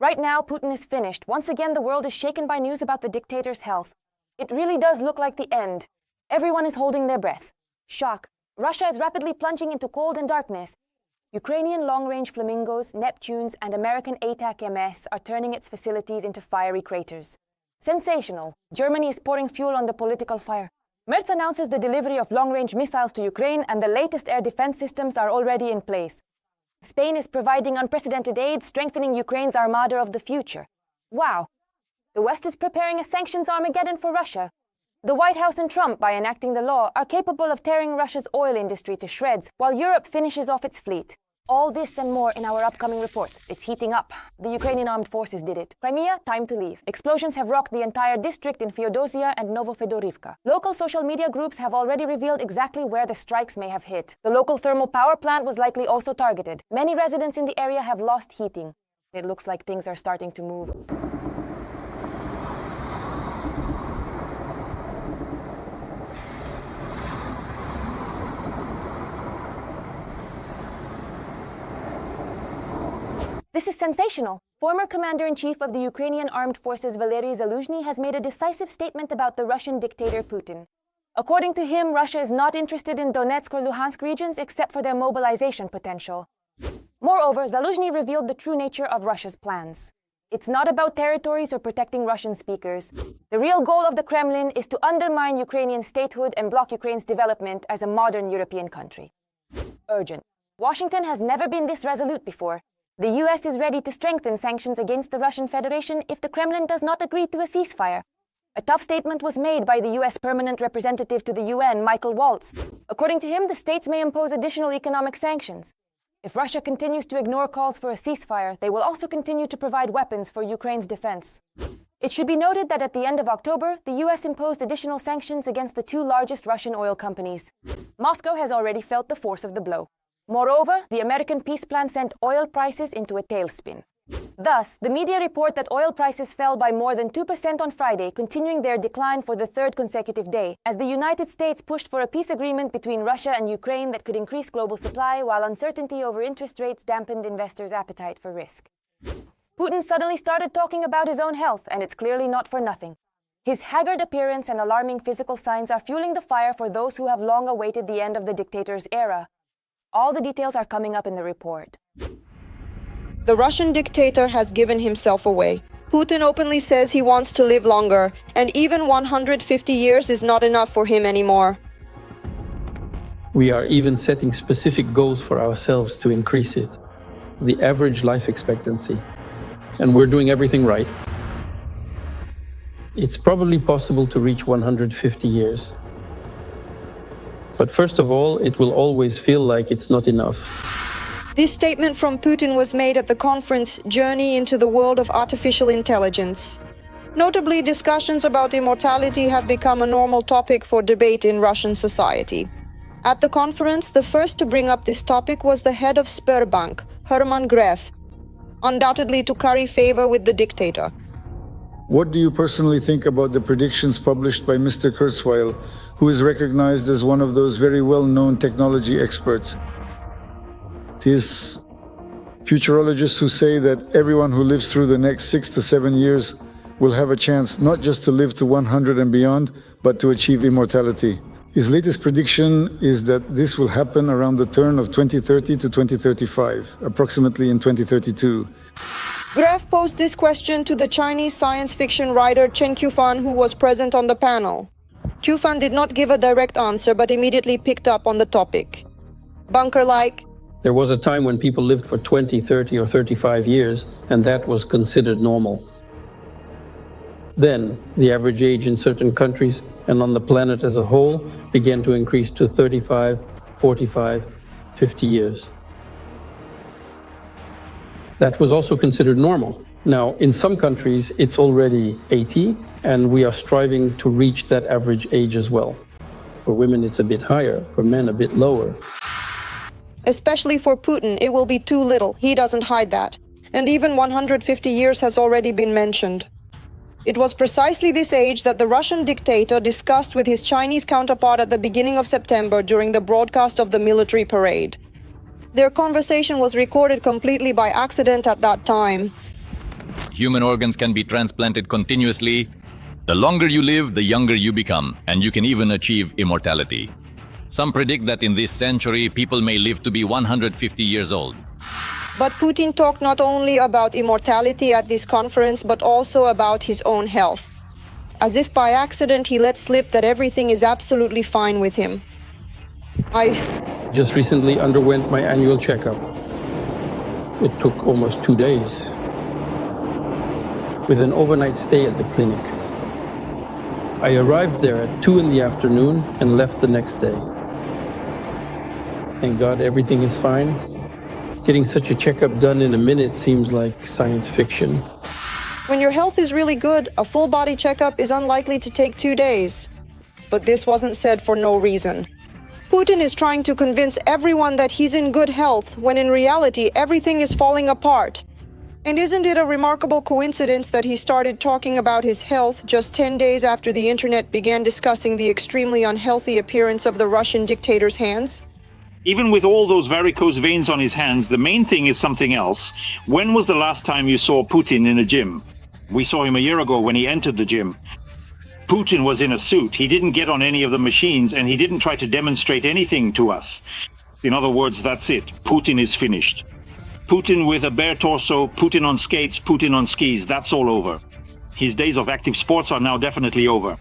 Right now, Putin is finished. Once again, the world is shaken by news about the dictator's health. It really does look like the end. Everyone is holding their breath. Shock. Russia is rapidly plunging into cold and darkness. Ukrainian long-range Flamingos, Neptunes, and American ATACMS are turning its facilities into fiery craters. Sensational. Germany is pouring fuel on the political fire. Merz announces the delivery of long-range missiles to Ukraine, and the latest air defense systems are already in place. Spain is providing unprecedented aid, strengthening Ukraine's armada of the future. Wow. The West is preparing a sanctions Armageddon for Russia. The White House and Trump, by enacting the law, are capable of tearing Russia's oil industry to shreds, while Europe finishes off its fleet. All this and more in our upcoming report. It's heating up. The Ukrainian armed forces did it. Crimea, time to leave. Explosions have rocked the entire district in Feodosia and Novofedorivka. Local social media groups have already revealed exactly where the strikes may have hit. The local thermal power plant was likely also targeted. Many residents in the area have lost heating. It looks like things are starting to move. This is sensational. Former Commander-in-Chief of the Ukrainian Armed Forces Valery Zaluzhny has made a decisive statement about the Russian dictator Putin. According to him, Russia is not interested in Donetsk or Luhansk regions except for their mobilization potential. Moreover, Zaluzhny revealed the true nature of Russia's plans. It's not about territories or protecting Russian speakers. The real goal of the Kremlin is to undermine Ukrainian statehood and block Ukraine's development as a modern European country. Urgent. Washington has never been this resolute before. The US is ready to strengthen sanctions against the Russian Federation if the Kremlin does not agree to a ceasefire. A tough statement was made by the US Permanent Representative to the UN, Michael Waltz. According to him, the states may impose additional economic sanctions. If Russia continues to ignore calls for a ceasefire, they will also continue to provide weapons for Ukraine's defense. It should be noted that at the end of October, the US imposed additional sanctions against the two largest Russian oil companies. Moscow has already felt the force of the blow. Moreover, the American peace plan sent oil prices into a tailspin. Thus, the media report that oil prices fell by more than 2% on Friday, continuing their decline for the third consecutive day, as the United States pushed for a peace agreement between Russia and Ukraine that could increase global supply, while uncertainty over interest rates dampened investors' appetite for risk. Putin suddenly started talking about his own health, and it's clearly not for nothing. His haggard appearance and alarming physical signs are fueling the fire for those who have long awaited the end of the dictator's era. All the details are coming up in the report. The Russian dictator has given himself away. Putin openly says he wants to live longer, and even 150 years is not enough for him anymore. We are even setting specific goals for ourselves to increase it, the average life expectancy. And we're doing everything right. It's probably possible to reach 150 years. But first of all, it will always feel like it's not enough. This statement from Putin was made at the conference Journey into the World of Artificial Intelligence. Notably, discussions about immortality have become a normal topic for debate in Russian society. At the conference, the first to bring up this topic was the head of Sberbank, Herman Gref, undoubtedly to curry favor with the dictator. What do you personally think about the predictions published by Mr. Kurzweil, who is recognized as one of those very well-known technology experts? His futurologists who say that everyone who lives through the next 6 to 7 years will have a chance not just to live to 100 and beyond, but to achieve immortality. His latest prediction is that this will happen around the turn of 2030 to 2035, approximately in 2032. Gref posed this question to the Chinese science fiction writer Chen Qufan, who was present on the panel. Qufan did not give a direct answer, but immediately picked up on the topic. Bunker-like, There was a time when people lived for 20, 30, or 35 years, and that was considered normal. Then, the average age in certain countries and on the planet as a whole began to increase to 35, 45, 50 years. That was also considered normal. Now, in some countries, it's already 80, and we are striving to reach that average age as well. For women, it's a bit higher, for men, a bit lower. especially for Putin, it will be too little. He doesn't hide that. And even 150 years has already been mentioned. It was precisely this age that the Russian dictator discussed with his Chinese counterpart at the beginning of September during the broadcast of the military parade. Their conversation was recorded completely by accident at that time. human organs can be transplanted continuously, the longer you live, the younger you become, and you can even achieve immortality. Some predict that in this century, people may live to be 150 years old. But Putin talked not only about immortality at this conference, but also about his own health. As if by accident he let slip that everything is absolutely fine with him. I just recently underwent my annual checkup. It took almost 2 days, with an overnight stay at the clinic. I arrived there at 2 in the afternoon and left the next day. Thank God everything is fine. Getting such a checkup done in a minute seems like science fiction. When your health is really good, a full body checkup is unlikely to take 2 days. But this wasn't said for no reason. Putin is trying to convince everyone that he's in good health, when in reality everything is falling apart. And isn't it a remarkable coincidence that he started talking about his health just 10 days after the internet began discussing the extremely unhealthy appearance of the Russian dictator's hands? Even with all those varicose veins on his hands, the main thing is something else. When was the last time you saw Putin in a gym? We saw him a year ago when he entered the gym. Putin was in a suit. He didn't get on any of the machines, and he didn't try to demonstrate anything to us. In other words, that's it. Putin is finished. Putin with a bare torso, Putin on skates, Putin on skis, that's all over. His days of active sports are now definitely over.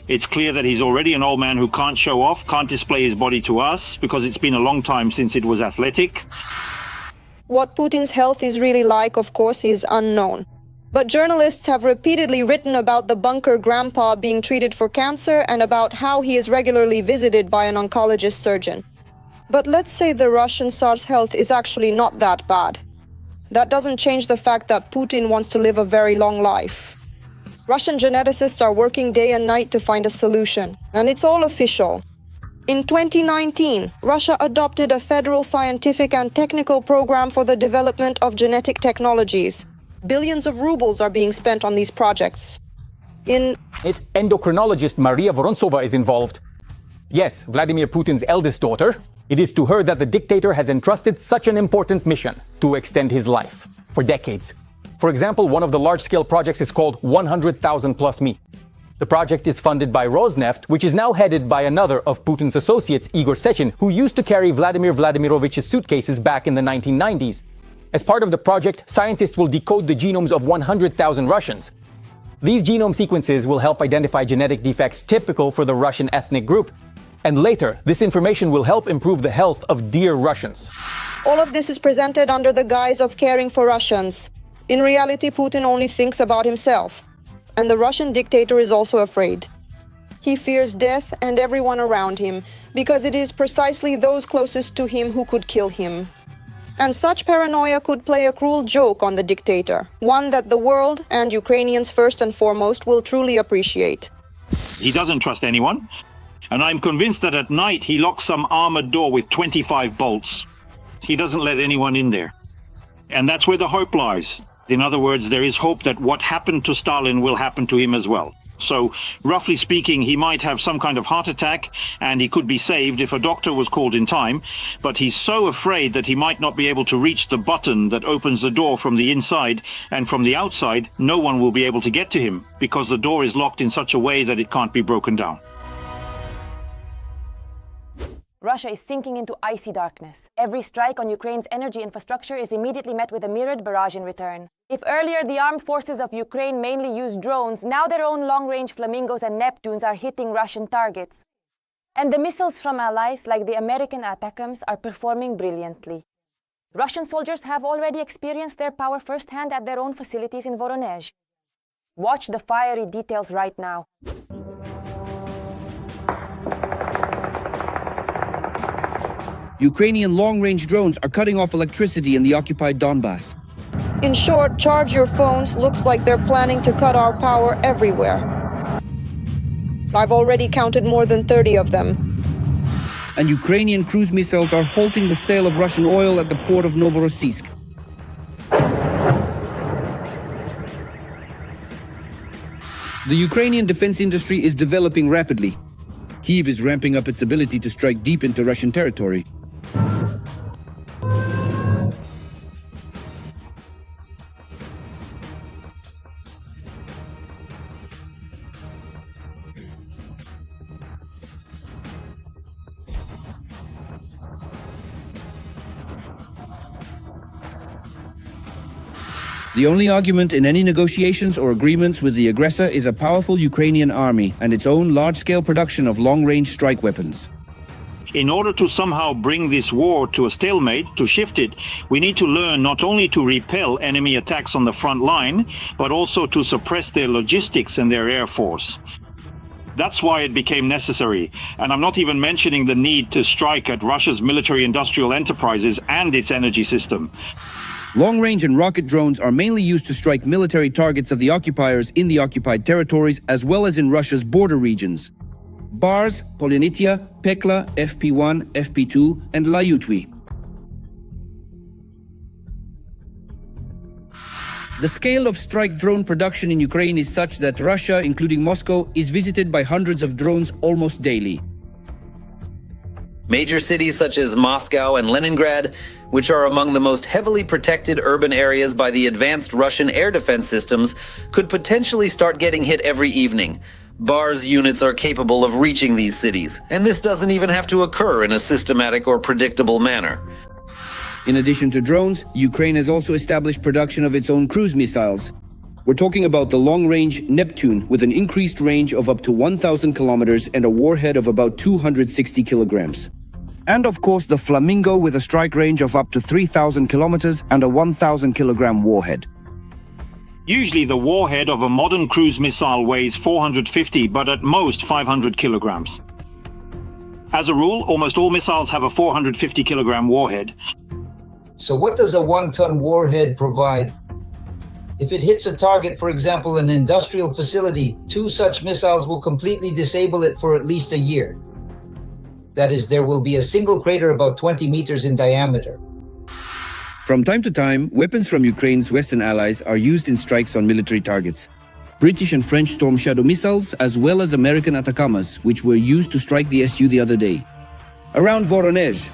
It's clear that he's already an old man who can't show off, can't display his body to us, because it's been a long time since it was athletic. What Putin's health is really like, of course, is unknown. But journalists have repeatedly written about the bunker grandpa being treated for cancer and about how he is regularly visited by an oncologist surgeon. But let's say the Russian Tsar's health is actually not that bad. That doesn't change the fact that Putin wants to live a very long life. Russian geneticists are working day and night to find a solution, and it's all official. In 2019, Russia adopted a federal scientific and technical program for the development of genetic technologies. Billions of rubles are being spent on these projects. Endocrinologist Maria Vorontsova is involved. Yes, Vladimir Putin's eldest daughter. It is to her that the dictator has entrusted such an important mission to extend his life for decades. For example, one of the large-scale projects is called 100,000 plus me. The project is funded by Rosneft, which is now headed by another of Putin's associates, Igor Sechin, who used to carry Vladimir Vladimirovich's suitcases back in the 1990s. As part of the project, scientists will decode the genomes of 100,000 Russians. These genome sequences will help identify genetic defects typical for the Russian ethnic group. And later, this information will help improve the health of dear Russians. All of this is presented under the guise of caring for Russians. In reality, Putin only thinks about himself. And the Russian dictator is also afraid. He fears death and everyone around him, because it is precisely those closest to him who could kill him. And such paranoia could play a cruel joke on the dictator, one that the world, and Ukrainians first and foremost, will truly appreciate. He doesn't trust anyone. And I'm convinced that at night he locks some armored door with 25 bolts. He doesn't let anyone in there. And that's where the hope lies. In other words, there is hope that what happened to Stalin will happen to him as well. So, roughly speaking, he might have some kind of heart attack, and he could be saved if a doctor was called in time, but he's so afraid that he might not be able to reach the button that opens the door from the inside, and from the outside, no one will be able to get to him, because the door is locked in such a way that it can't be broken down. Russia is sinking into icy darkness. Every strike on Ukraine's energy infrastructure is immediately met with a mirrored barrage in return. If earlier the armed forces of Ukraine mainly used drones, now their own long-range Flamingos and Neptunes are hitting Russian targets. And the missiles from allies like the American ATACMS are performing brilliantly. Russian soldiers have already experienced their power firsthand at their own facilities in Voronezh. Watch the fiery details right now. Ukrainian long-range drones are cutting off electricity in the occupied Donbass. In short, charge your phones looks like they're planning to cut our power everywhere. I've already counted more than 30 of them. And Ukrainian cruise missiles are halting the sale of Russian oil at the port of Novorossiysk. The Ukrainian defense industry is developing rapidly. Kyiv is ramping up its ability to strike deep into Russian territory. The only argument in any negotiations or agreements with the aggressor is a powerful Ukrainian army and its own large-scale production of long-range strike weapons. In order to somehow bring this war to a stalemate, to shift it, we need to learn not only to repel enemy attacks on the front line, but also to suppress their logistics and their air force. That's why it became necessary, and I'm not even mentioning the need to strike at Russia's military-industrial enterprises and its energy system. Long-range and rocket drones are mainly used to strike military targets of the occupiers in the occupied territories as well as in Russia's border regions. Bars, Polyanitya, Pekla, FP1, FP2, and Layutwi. The scale of strike drone production in Ukraine is such that Russia, including Moscow, is visited by hundreds of drones almost daily. Major cities such as Moscow and Leningrad, which are among the most heavily protected urban areas by the advanced Russian air defense systems, could potentially start getting hit every evening. BARS units are capable of reaching these cities, and this doesn't even have to occur in a systematic or predictable manner. In addition to drones, Ukraine has also established production of its own cruise missiles. We're talking about the long-range Neptune with an increased range of up to 1,000 kilometers and a warhead of about 260 kilograms. And of course the Flamingo with a strike range of up to 3,000 kilometers and a 1,000 kilogram warhead. Usually the warhead of a modern cruise missile weighs 450, but at most 500 kilograms. As a rule, almost all missiles have a 450 kilogram warhead. So what does a 1-ton warhead provide? If it hits a target, for example, an industrial facility, 2 such missiles will completely disable it for at least a year. That is, there will be a single crater about 20 meters in diameter. From time to time, weapons from Ukraine's Western allies are used in strikes on military targets. British and French Storm Shadow missiles, as well as American ATACMS, which were used to strike the SU the other day. Around Voronezh,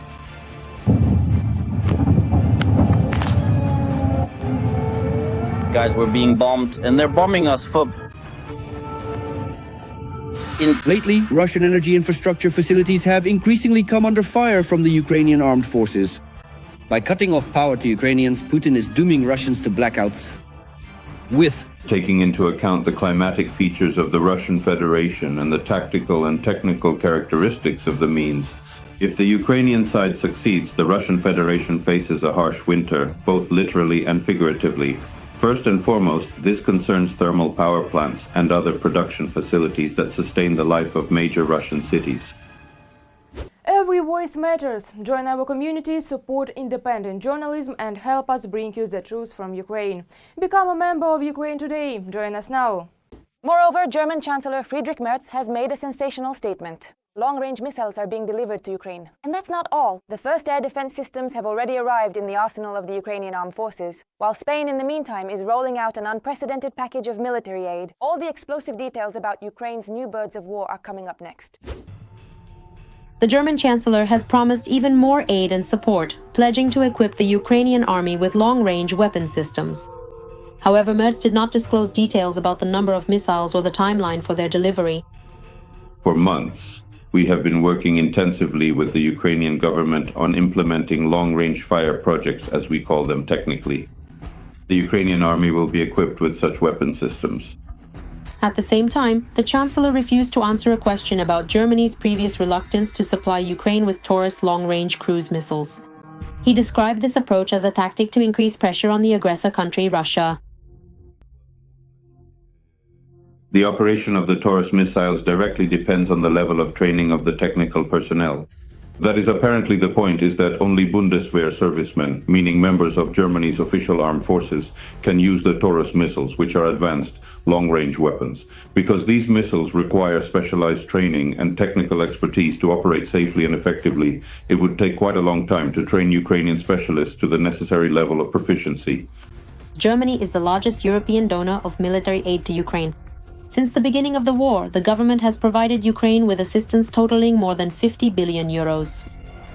guys, we're being bombed, and they're bombing us for... Lately, Russian energy infrastructure facilities have increasingly come under fire from the Ukrainian armed forces. By cutting off power to Ukrainians, Putin is dooming Russians to blackouts. With taking into account the climatic features of the Russian Federation and the tactical and technical characteristics of the means, if the Ukrainian side succeeds, the Russian Federation faces a harsh winter, both literally and figuratively. First and foremost, this concerns thermal power plants and other production facilities that sustain the life of major Russian cities. Every voice matters. Join our community, support independent journalism and help us bring you the truth from Ukraine. Become a member of Ukraine Today. Join us now. Moreover, German Chancellor Friedrich Merz has made a sensational statement. Long-range missiles are being delivered to Ukraine. And that's not all. The first air defense systems have already arrived in the arsenal of the Ukrainian armed forces, while Spain in the meantime is rolling out an unprecedented package of military aid. All the explosive details about Ukraine's new birds of war are coming up next. The German Chancellor has promised even more aid and support, pledging to equip the Ukrainian army with long-range weapon systems. However, Merz did not disclose details about the number of missiles or the timeline for their delivery. For months, we have been working intensively with the Ukrainian government on implementing long-range fire projects, as we call them technically. The Ukrainian army will be equipped with such weapon systems. At the same time, the Chancellor refused to answer a question about Germany's previous reluctance to supply Ukraine with Taurus long-range cruise missiles. He described this approach as a tactic to increase pressure on the aggressor country, Russia. The operation of the Taurus missiles directly depends on the level of training of the technical personnel. That is apparently the point, is that only Bundeswehr servicemen, meaning members of Germany's official armed forces, can use the Taurus missiles, which are advanced, long-range weapons. Because these missiles require specialized training and technical expertise to operate safely and effectively, it would take quite a long time to train Ukrainian specialists to the necessary level of proficiency. Germany is the largest European donor of military aid to Ukraine. Since the beginning of the war, the government has provided Ukraine with assistance totaling more than 50 billion euros.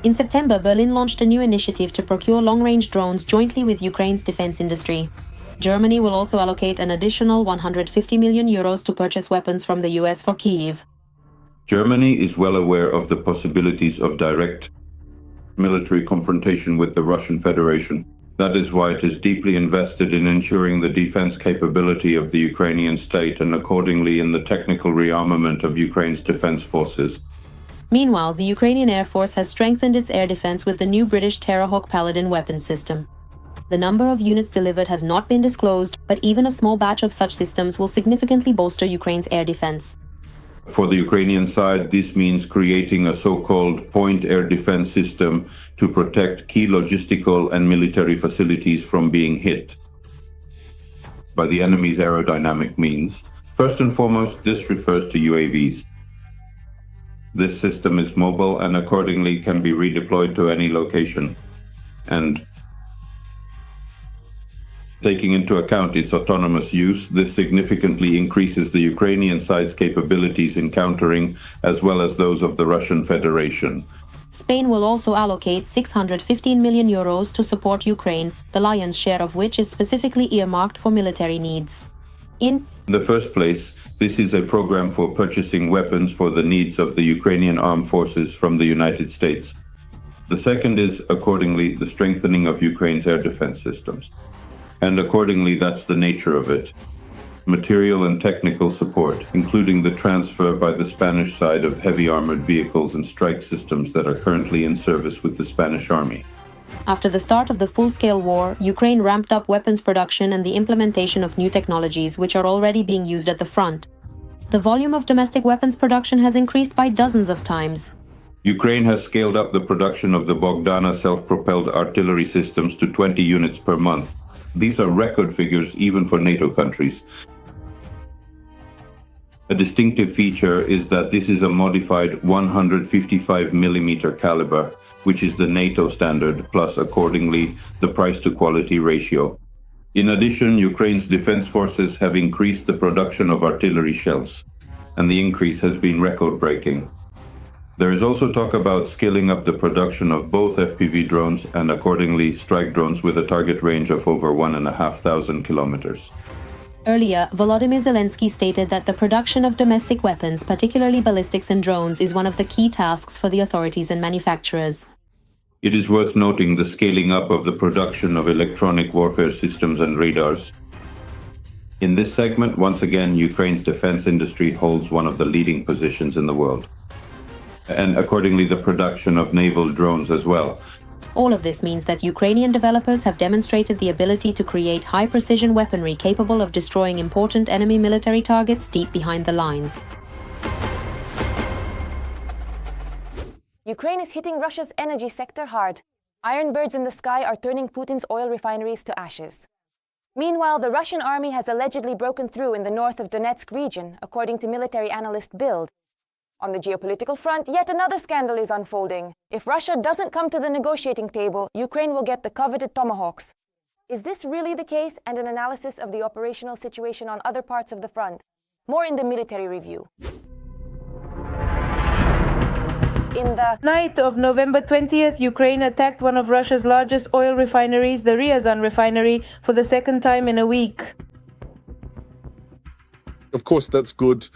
In September, Berlin launched a new initiative to procure long-range drones jointly with Ukraine's defense industry. Germany will also allocate an additional 150 million euros to purchase weapons from the US for Kyiv. Germany is well aware of the possibilities of direct military confrontation with the Russian Federation. That is why it is deeply invested in ensuring the defense capability of the Ukrainian state and accordingly in the technical rearmament of Ukraine's defense forces. Meanwhile, the Ukrainian Air Force has strengthened its air defense with the new British Terrahawk Paladin weapon system. The number of units delivered has not been disclosed, but even a small batch of such systems will significantly bolster Ukraine's air defense. For the Ukrainian side, this means creating a so-called point air defense system to protect key logistical and military facilities from being hit by the enemy's aerodynamic means. First and foremost, this refers to UAVs. This system is mobile and accordingly can be redeployed to any location. And taking into account its autonomous use, this significantly increases the Ukrainian side's capabilities in countering, as well as those of the Russian Federation. Spain will also allocate 615 million euros to support Ukraine, the lion's share of which is specifically earmarked for military needs. In the first place, this is a program for purchasing weapons for the needs of the Ukrainian armed forces from the United States. The second is, accordingly, the strengthening of Ukraine's air defense systems. And accordingly, that's the nature of it. Material and technical support, including the transfer by the Spanish side of heavy armored vehicles and strike systems that are currently in service with the Spanish army. After the start of the full-scale war, Ukraine ramped up weapons production and the implementation of new technologies which are already being used at the front. The volume of domestic weapons production has increased by dozens of times. Ukraine has scaled up the production of the Bogdana self-propelled artillery systems to 20 units per month. These are record figures even for NATO countries. A distinctive feature is that this is a modified 155mm caliber, which is the NATO standard, plus accordingly the price-to-quality ratio. In addition, Ukraine's defense forces have increased the production of artillery shells, and the increase has been record-breaking. There is also talk about scaling up the production of both FPV drones and accordingly strike drones with a target range of over 1,500 kilometers. Earlier, Volodymyr Zelensky stated that the production of domestic weapons, particularly ballistics and drones, is one of the key tasks for the authorities and manufacturers. It is worth noting the scaling up of the production of electronic warfare systems and radars. In this segment, once again, Ukraine's defense industry holds one of the leading positions in the world. And accordingly, the production of naval drones as well. All of this means that Ukrainian developers have demonstrated the ability to create high-precision weaponry capable of destroying important enemy military targets deep behind the lines. Ukraine is hitting Russia's energy sector hard. Iron birds in the sky are turning Putin's oil refineries to ashes. Meanwhile, the Russian army has allegedly broken through in the north of Donetsk region, according to military analyst Bild. On the geopolitical front, yet another scandal is unfolding. If Russia doesn't come to the negotiating table, Ukraine will get the coveted Tomahawks. Is this really the case? And an analysis of the operational situation on other parts of the front. More in the military review. In the night of November 20th, Ukraine attacked one of Russia's largest oil refineries, the Ryazan refinery, for the second time in a week. Of course, that's good.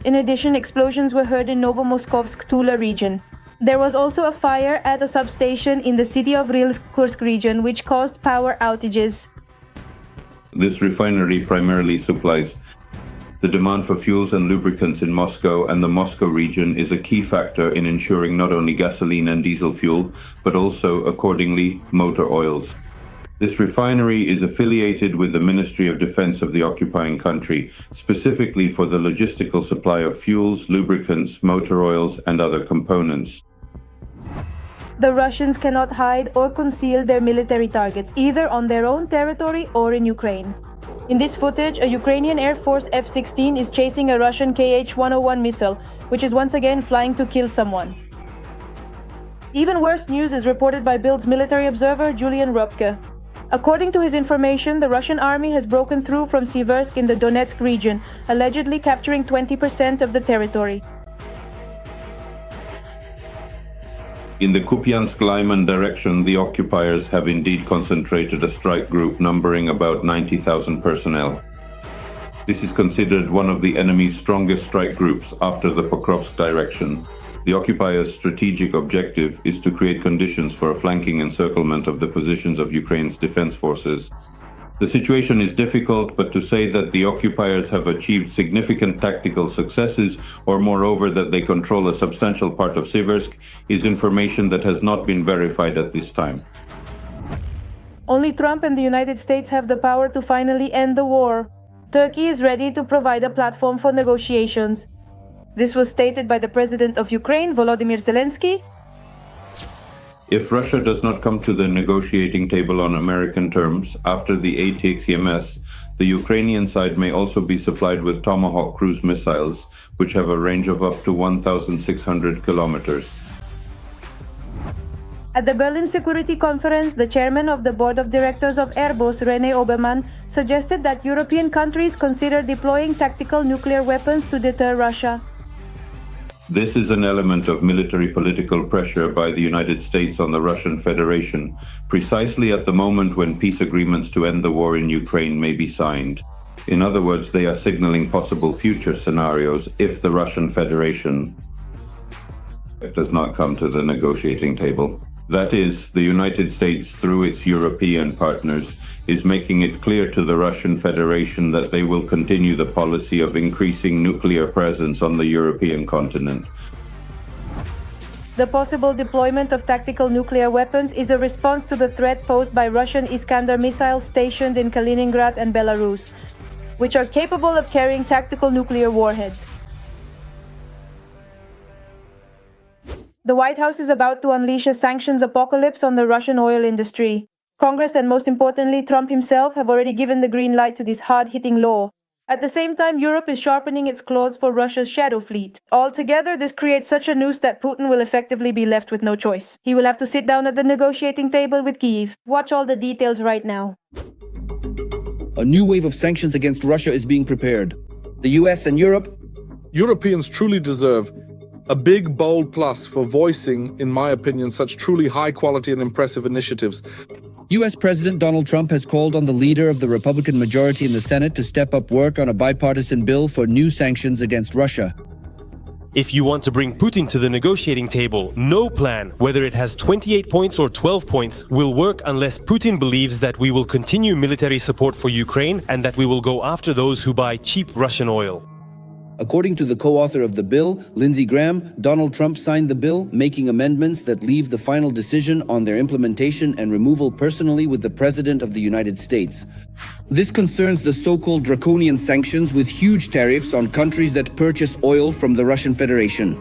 In addition, explosions were heard in Novomoskovsk, Tula region. There was also a fire at a substation in the city of Rilsk region, which caused power outages. This refinery primarily supplies the demand for fuels and lubricants in Moscow, and the Moscow region is a key factor in ensuring not only gasoline and diesel fuel, but also, accordingly, motor oils. This refinery is affiliated with the Ministry of Defense of the occupying country, specifically for the logistical supply of fuels, lubricants, motor oils, and other components. The Russians cannot hide or conceal their military targets, either on their own territory or in Ukraine. In this footage, a Ukrainian Air Force F-16 is chasing a Russian Kh-101 missile, which is once again flying to kill someone. Even worse news is reported by Bild's military observer, Julian Rupke. According to his information, the Russian army has broken through from Siversk in the Donetsk region, allegedly capturing 20% of the territory. In the Kupiansk-Lyman direction, the occupiers have indeed concentrated a strike group numbering about 90,000 personnel. This is considered one of the enemy's strongest strike groups after the Pokrovsk direction. The occupiers' strategic objective is to create conditions for a flanking encirclement of the positions of Ukraine's defense forces. The situation is difficult, but to say that the occupiers have achieved significant tactical successes, or moreover that they control a substantial part of Seversk, is information that has not been verified at this time. Only Trump and the United States have the power to finally end the war. Turkey is ready to provide a platform for negotiations. This was stated by the President of Ukraine, Volodymyr Zelensky. If Russia does not come to the negotiating table on American terms after the ATACMS, the Ukrainian side may also be supplied with Tomahawk cruise missiles, which have a range of up to 1,600 kilometers. At the Berlin Security Conference, the chairman of the board of directors of Airbus, René Obermann, suggested that European countries consider deploying tactical nuclear weapons to deter Russia. This is an element of military political pressure by the United States on the Russian Federation, precisely at the moment when peace agreements to end the war in Ukraine may be signed. In other words, they are signaling possible future scenarios if the Russian Federation does not come to the negotiating table. That is, the United States, through its European partners, is making it clear to the Russian Federation that they will continue the policy of increasing nuclear presence on the European continent. The possible deployment of tactical nuclear weapons is a response to the threat posed by Russian Iskander missiles stationed in Kaliningrad and Belarus, which are capable of carrying tactical nuclear warheads. The White House is about to unleash a sanctions apocalypse on the Russian oil industry. Congress and most importantly, Trump himself have already given the green light to this hard-hitting law. At the same time, Europe is sharpening its claws for Russia's shadow fleet. Altogether, this creates such a noose that Putin will effectively be left with no choice. He will have to sit down at the negotiating table with Kyiv. Watch all the details right now. A new wave of sanctions against Russia is being prepared. The US and Europe. Europeans truly deserve a big, bold plus for voicing, in my opinion, such truly high-quality and impressive initiatives. US President Donald Trump has called on the leader of the Republican majority in the Senate to step up work on a bipartisan bill for new sanctions against Russia. If you want to bring Putin to the negotiating table, no plan, whether it has 28 points or 12 points, will work unless Putin believes that we will continue military support for Ukraine and that we will go after those who buy cheap Russian oil. According to the co-author of the bill, Lindsey Graham, Donald Trump signed the bill, making amendments that leave the final decision on their implementation and removal personally with the President of the United States. This concerns the so-called draconian sanctions with huge tariffs on countries that purchase oil from the Russian Federation.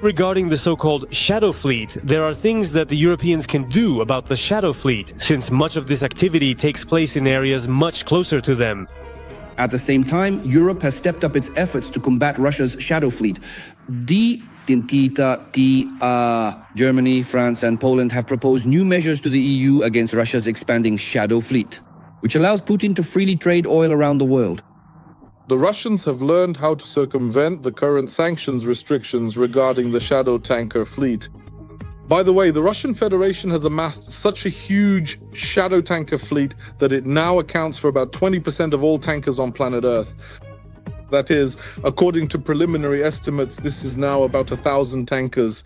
Regarding the so-called shadow fleet, there are things that the Europeans can do about the shadow fleet, since much of this activity takes place in areas much closer to them. At the same time, Europe has stepped up its efforts to combat Russia's shadow fleet. Germany, France, and Poland have proposed new measures to the EU against Russia's expanding shadow fleet, which allows Putin to freely trade oil around the world. The Russians have learned how to circumvent the current sanctions restrictions regarding the shadow tanker fleet. By the way, the Russian Federation has amassed such a huge shadow tanker fleet that it now accounts for about 20% of all tankers on planet Earth. That is, according to preliminary estimates, this is now about 1,000 tankers.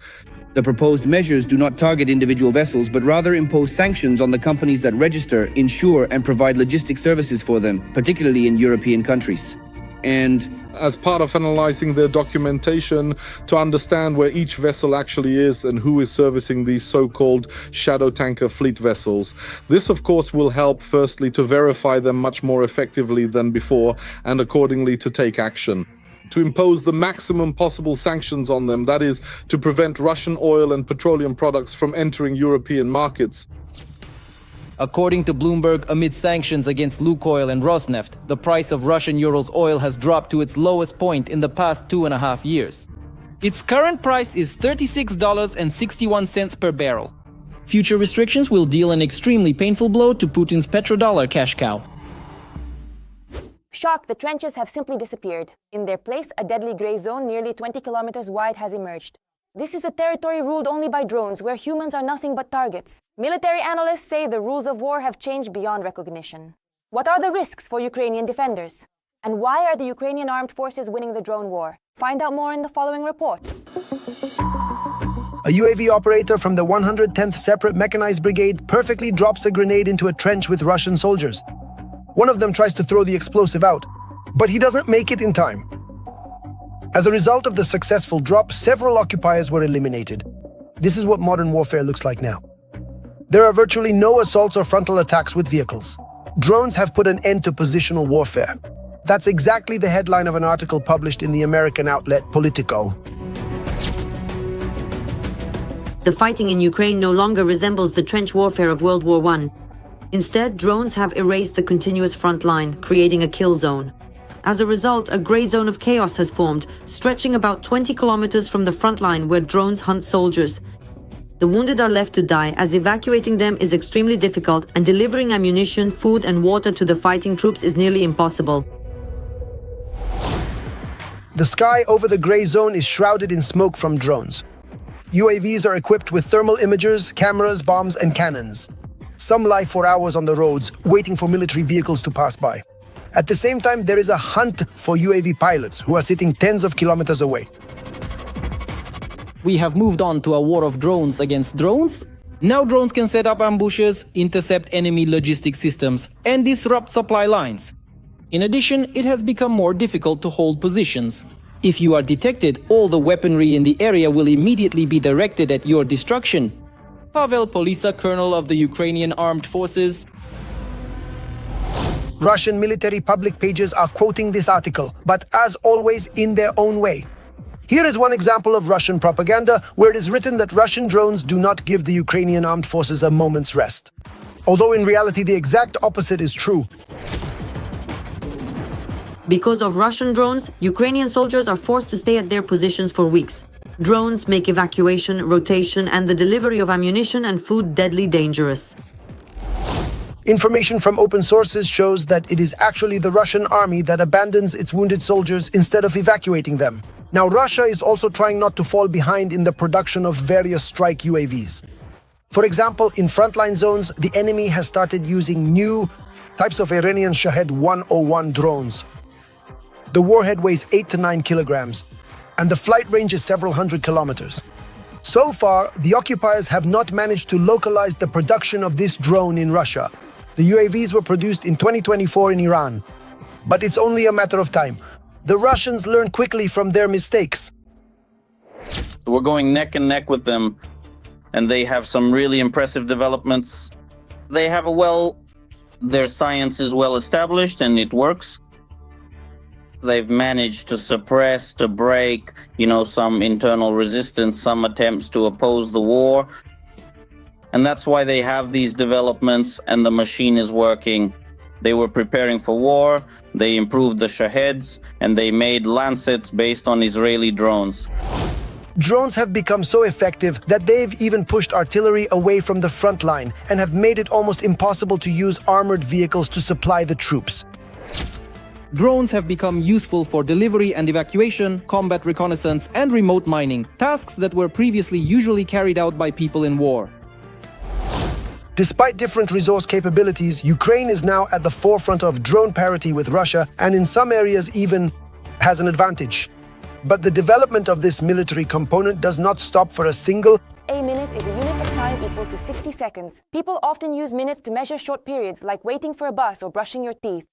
The proposed measures do not target individual vessels, but rather impose sanctions on the companies that register, insure, and provide logistic services for them, particularly in European countries. And as part of analyzing their documentation to understand where each vessel actually is and who is servicing these so-called shadow tanker fleet vessels. This, of course, will help, firstly, to verify them much more effectively than before and accordingly to take action. To impose the maximum possible sanctions on them, that is, to prevent Russian oil and petroleum products from entering European markets. According to Bloomberg, amid sanctions against Lukoil and Rosneft, the price of Russian Urals oil has dropped to its lowest point in the past 2.5 years. Its current price is $36.61 per barrel. Future restrictions will deal an extremely painful blow to Putin's petrodollar cash cow. Shock, the trenches have simply disappeared. In their place, a deadly gray zone nearly 20 kilometers wide has emerged. This is a territory ruled only by drones, where humans are nothing but targets. Military analysts say the rules of war have changed beyond recognition. What are the risks for Ukrainian defenders? And why are the Ukrainian armed forces winning the drone war? Find out more in the following report. A UAV operator from the 110th Separate Mechanized Brigade perfectly drops a grenade into a trench with Russian soldiers. One of them tries to throw the explosive out, but he doesn't make it in time. As a result of the successful drop, several occupiers were eliminated. This is what modern warfare looks like now. There are virtually no assaults or frontal attacks with vehicles. Drones have put an end to positional warfare. That's exactly the headline of an article published in the American outlet Politico. The fighting in Ukraine no longer resembles the trench warfare of World War I. Instead, drones have erased the continuous front line, creating a kill zone. As a result, a grey zone of chaos has formed, stretching about 20 kilometers from the front line where drones hunt soldiers. The wounded are left to die, as evacuating them is extremely difficult and delivering ammunition, food and water to the fighting troops is nearly impossible. The sky over the grey zone is shrouded in smoke from drones. UAVs are equipped with thermal imagers, cameras, bombs and cannons. Some lie for hours on the roads, waiting for military vehicles to pass by. At the same time, there is a hunt for UAV pilots who are sitting tens of kilometers away. We have moved on to a war of drones against drones. Now drones can set up ambushes, intercept enemy logistic systems, and disrupt supply lines. In addition, it has become more difficult to hold positions. If you are detected, all the weaponry in the area will immediately be directed at your destruction. Pavel Polisa, colonel of the Ukrainian Armed Forces. Russian military public pages are quoting this article, but as always in their own way. Here is one example of Russian propaganda where it is written that Russian drones do not give the Ukrainian armed forces a moment's rest. Although in reality the exact opposite is true. Because of Russian drones, Ukrainian soldiers are forced to stay at their positions for weeks. Drones make evacuation, rotation, and the delivery of ammunition and food deadly dangerous. Information from open sources shows that it is actually the Russian army that abandons its wounded soldiers instead of evacuating them. Now, Russia is also trying not to fall behind in the production of various strike UAVs. For example, in frontline zones, the enemy has started using new types of Iranian Shahed 101 drones. The warhead weighs 8 to 9 kilograms, and the flight range is several hundred kilometers. So far, the occupiers have not managed to localize the production of this drone in Russia. The UAVs were produced in 2024 in Iran. But it's only a matter of time. The Russians learn quickly from their mistakes. We're going neck and neck with them, and they have some really impressive developments. They have their science is well established and it works. They've managed to suppress, to break, some internal resistance, some attempts to oppose the war. And that's why they have these developments and the machine is working. They were preparing for war, they improved the Shaheds, and they made Lancets based on Israeli drones. Drones have become so effective that they've even pushed artillery away from the front line and have made it almost impossible to use armored vehicles to supply the troops. Drones have become useful for delivery and evacuation, combat reconnaissance, and remote mining, tasks that were previously usually carried out by people in war. Despite different resource capabilities, Ukraine is now at the forefront of drone parity with Russia and in some areas even has an advantage. But the development of this military component does not stop for a single. A minute is a unit of time equal to 60 seconds. People often use minutes to measure short periods like waiting for a bus or brushing your teeth.